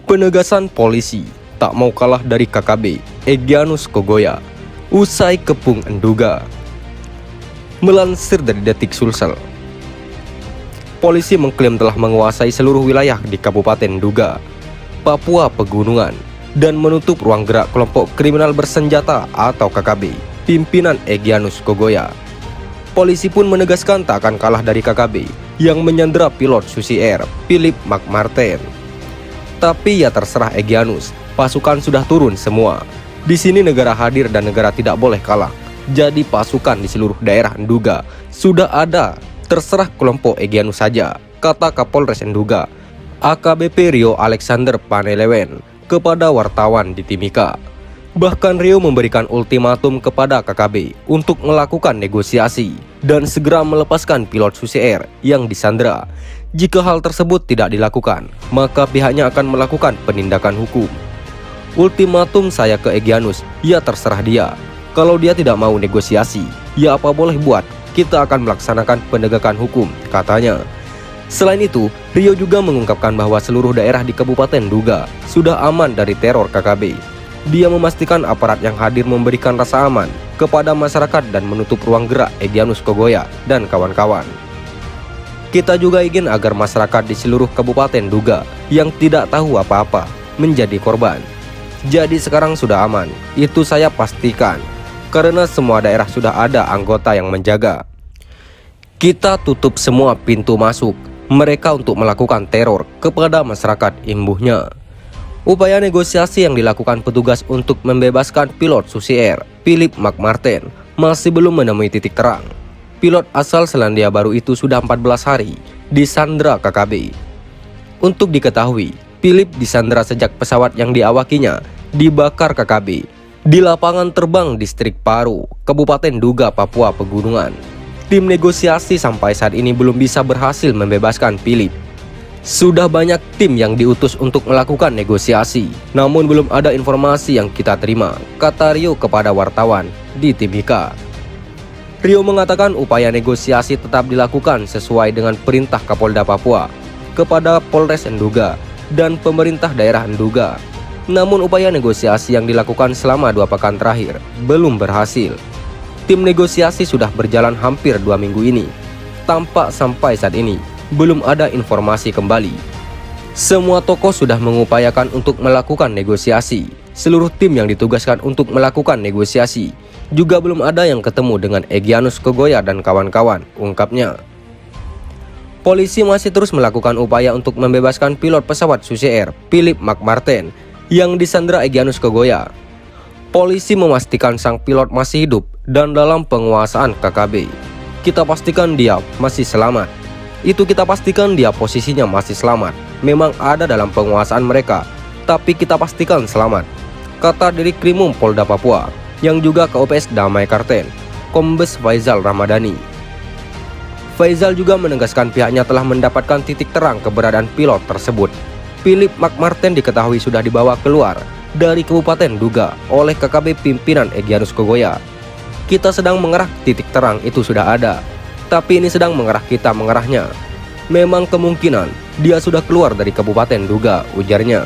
Penegasan polisi tak mau kalah dari KKB Egyanus Kogoya usai kepung Enduga. Melansir dari Detik Sulsel, polisi mengklaim telah menguasai seluruh wilayah di Kabupaten Nduga, Papua Pegunungan, dan menutup ruang gerak kelompok kriminal bersenjata atau KKB pimpinan Egyanus Kogoya. Polisi pun menegaskan tak akan kalah dari KKB yang menyandera pilot Susi Air Philip McMartin. Tapi ya terserah Egyanus, pasukan sudah turun semua. Di sini negara hadir dan negara tidak boleh kalah. Jadi pasukan di seluruh daerah Nduga sudah ada, terserah kelompok Egyanus saja, kata Kapolres Nduga AKBP Rio Alexander Panelewen kepada wartawan di Timika. Bahkan Rio memberikan ultimatum kepada KKB untuk melakukan negosiasi dan segera melepaskan pilot Susi Air yang disandera. Jika hal tersebut tidak dilakukan, maka pihaknya akan melakukan penindakan hukum. Ultimatum saya ke Egyanus, ya terserah dia. Kalau dia tidak mau negosiasi, ya apa boleh buat, kita akan melaksanakan penegakan hukum, katanya. Selain itu, Rio juga mengungkapkan bahwa seluruh daerah di Kabupaten Nduga sudah aman dari teror KKB. Dia memastikan aparat yang hadir memberikan rasa aman kepada masyarakat dan menutup ruang gerak Egyanus Kogoya dan kawan-kawan. Kita juga ingin agar masyarakat di seluruh Kabupaten Nduga yang tidak tahu apa-apa menjadi korban. Jadi sekarang sudah aman, itu saya pastikan, karena semua daerah sudah ada anggota yang menjaga. Kita tutup semua pintu masuk mereka untuk melakukan teror kepada masyarakat, imbuhnya. Upaya negosiasi yang dilakukan petugas untuk membebaskan pilot Susi Air Philip McMartin masih belum menemui titik terang. Pilot asal Selandia Baru itu sudah 14 hari disandra KKB. Untuk diketahui, Philip disandra sejak pesawat yang diawakinya dibakar KKB di lapangan terbang distrik Paru, Kabupaten Nduga, Papua Pegunungan. Tim negosiasi sampai saat ini belum bisa berhasil membebaskan Philip. Sudah banyak tim yang diutus untuk melakukan negosiasi, namun belum ada informasi yang kita terima, kata Rio kepada wartawan di Timika. Rio mengatakan upaya negosiasi tetap dilakukan sesuai dengan perintah Kapolda Papua kepada Polres Nduga dan pemerintah daerah Nduga. Namun upaya negosiasi yang dilakukan selama 2 pekan terakhir belum berhasil. Tim negosiasi sudah berjalan hampir 2 minggu ini. Tampak sampai saat ini belum ada informasi kembali. Semua tokoh sudah mengupayakan untuk melakukan negosiasi. Seluruh tim yang ditugaskan untuk melakukan negosiasi juga belum ada yang ketemu dengan Egyanus Kogoya dan kawan-kawan, ungkapnya. Polisi masih terus melakukan upaya untuk membebaskan pilot pesawat Susi Air Philip McMartin yang disandra Egyanus Kogoya. Polisi memastikan sang pilot masih hidup dan dalam penguasaan KKB. Kita pastikan dia masih selamat. Itu kita pastikan dia posisinya masih selamat. Memang ada dalam penguasaan mereka, tapi kita pastikan selamat, kata Dirkrimum Polda Papua yang juga KOPS Damai Karten, Kombes Faizal Ramadhani. Faizal juga menegaskan pihaknya telah mendapatkan titik terang keberadaan pilot tersebut. Philip McMartin diketahui sudah dibawa keluar dari Kabupaten Nduga oleh KKB pimpinan Egyanus Kogoya. Kita sedang mengarah titik terang itu sudah ada, tapi ini sedang mengarah kita mengarahnya. Memang kemungkinan dia sudah keluar dari Kabupaten Nduga, ujarnya.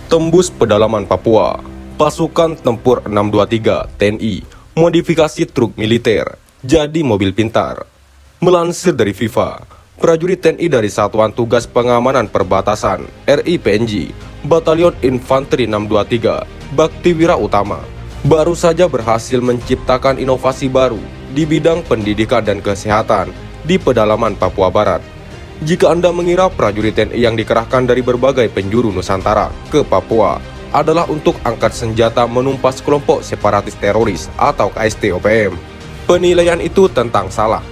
Tembus pedalaman Papua, pasukan tempur 623 TNI modifikasi truk militer jadi mobil pintar. Melansir dari FIFA, prajurit TNI dari Satuan Tugas Pengamanan Perbatasan RI-PNJ Batalion Infanteri 623 Bakti Wira Utama baru saja berhasil menciptakan inovasi baru di bidang pendidikan dan kesehatan di pedalaman Papua Barat. Jika Anda mengira prajurit TNI yang dikerahkan dari berbagai penjuru Nusantara ke Papua adalah untuk angkat senjata menumpas kelompok separatis teroris atau KST-OPM, penilaian itu tentang salah.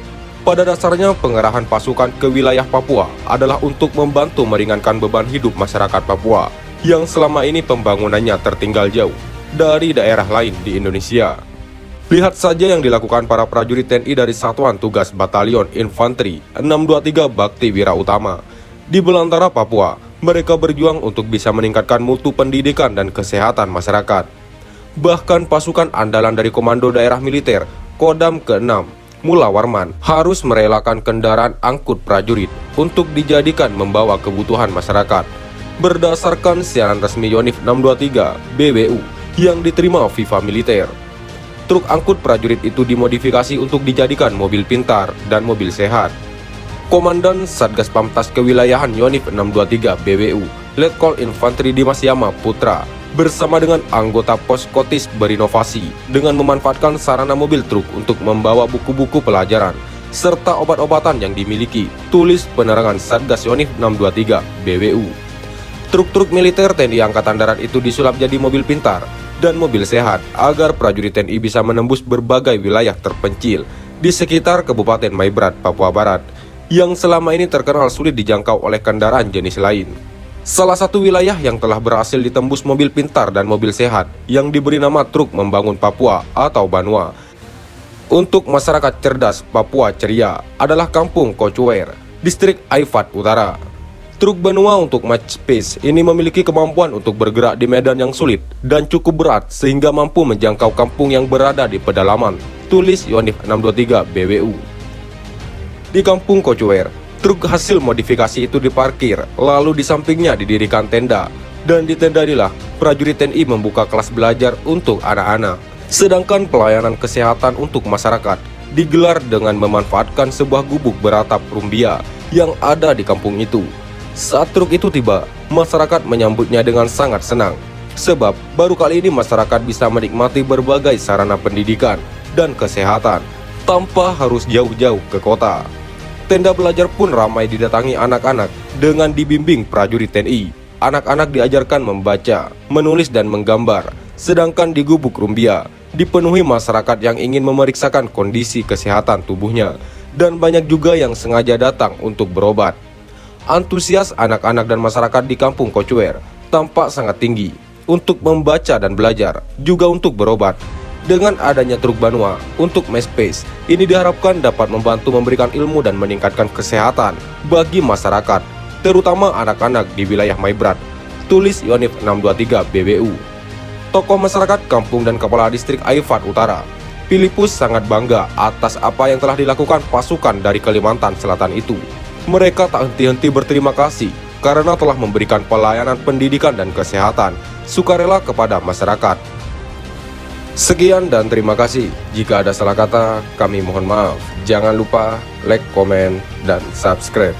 Pada dasarnya pengerahan pasukan ke wilayah Papua adalah untuk membantu meringankan beban hidup masyarakat Papua yang selama ini pembangunannya tertinggal jauh dari daerah lain di Indonesia. Lihat saja yang dilakukan para prajurit TNI dari Satuan Tugas Batalion Infanteri 623 Bakti Wira Utama. Di belantara Papua, mereka berjuang untuk bisa meningkatkan mutu pendidikan dan kesehatan masyarakat. Bahkan pasukan andalan dari Komando Daerah Militer Kodam ke-6 Mula Warman harus merelakan kendaraan angkut prajurit untuk dijadikan membawa kebutuhan masyarakat. Berdasarkan siaran resmi Yonif 623 BWU yang diterima FIFA Militer, truk angkut prajurit itu dimodifikasi untuk dijadikan mobil pintar dan mobil sehat. Komandan Satgas Pamtas Kewilayahan Yonif 623 BWU, Letkol Infanteri Dimas Yama Putra, bersama dengan anggota Poskotis berinovasi dengan memanfaatkan sarana mobil truk untuk membawa buku-buku pelajaran serta obat-obatan yang dimiliki, tulis penerangan Satgas Yonif 623 BWU. Truk-truk militer TNI Angkatan Darat itu disulap jadi mobil pintar dan mobil sehat agar prajurit TNI bisa menembus berbagai wilayah terpencil di sekitar Kabupaten Maibrat, Papua Barat, yang selama ini terkenal sulit dijangkau oleh kendaraan jenis lain. Salah satu wilayah yang telah berhasil ditembus mobil pintar dan mobil sehat yang diberi nama Truk Membangun Papua atau Banua untuk masyarakat cerdas Papua ceria adalah Kampung Kocuwer, Distrik Aifat Utara. Truk Banua untuk Match Pace ini memiliki kemampuan untuk bergerak di medan yang sulit dan cukup berat sehingga mampu menjangkau kampung yang berada di pedalaman, tulis Yonif 623 BWU. Di Kampung Kocuwer, truk hasil modifikasi itu diparkir, lalu di sampingnya didirikan tenda, dan di tenda inilah prajurit TNI membuka kelas belajar untuk anak-anak. Sedangkan pelayanan kesehatan untuk masyarakat digelar dengan memanfaatkan sebuah gubuk beratap rumbia yang ada di kampung itu. Saat truk itu tiba, masyarakat menyambutnya dengan sangat senang, sebab baru kali ini masyarakat bisa menikmati berbagai sarana pendidikan dan kesehatan tanpa harus jauh-jauh ke kota. Tenda belajar pun ramai didatangi anak-anak dengan dibimbing prajurit TNI. Anak-anak diajarkan membaca, menulis dan menggambar, sedangkan di gubuk rumbia dipenuhi masyarakat yang ingin memeriksakan kondisi kesehatan tubuhnya, dan banyak juga yang sengaja datang untuk berobat. Antusias anak-anak dan masyarakat di Kampung Kocuwer tampak sangat tinggi untuk membaca dan belajar, juga untuk berobat. Dengan adanya truk Banua untuk Mespace, ini diharapkan dapat membantu memberikan ilmu dan meningkatkan kesehatan bagi masyarakat, terutama anak-anak di wilayah Maibrat, tulis Yonif 623 BWU. Tokoh masyarakat kampung dan kepala distrik Aifat Utara, Filipus, sangat bangga atas apa yang telah dilakukan pasukan dari Kalimantan Selatan itu. Mereka tak henti-henti berterima kasih karena telah memberikan pelayanan pendidikan dan kesehatan sukarela kepada masyarakat. Sekian dan terima kasih. Jika ada salah kata, kami mohon maaf. Jangan lupa like, komen, dan subscribe.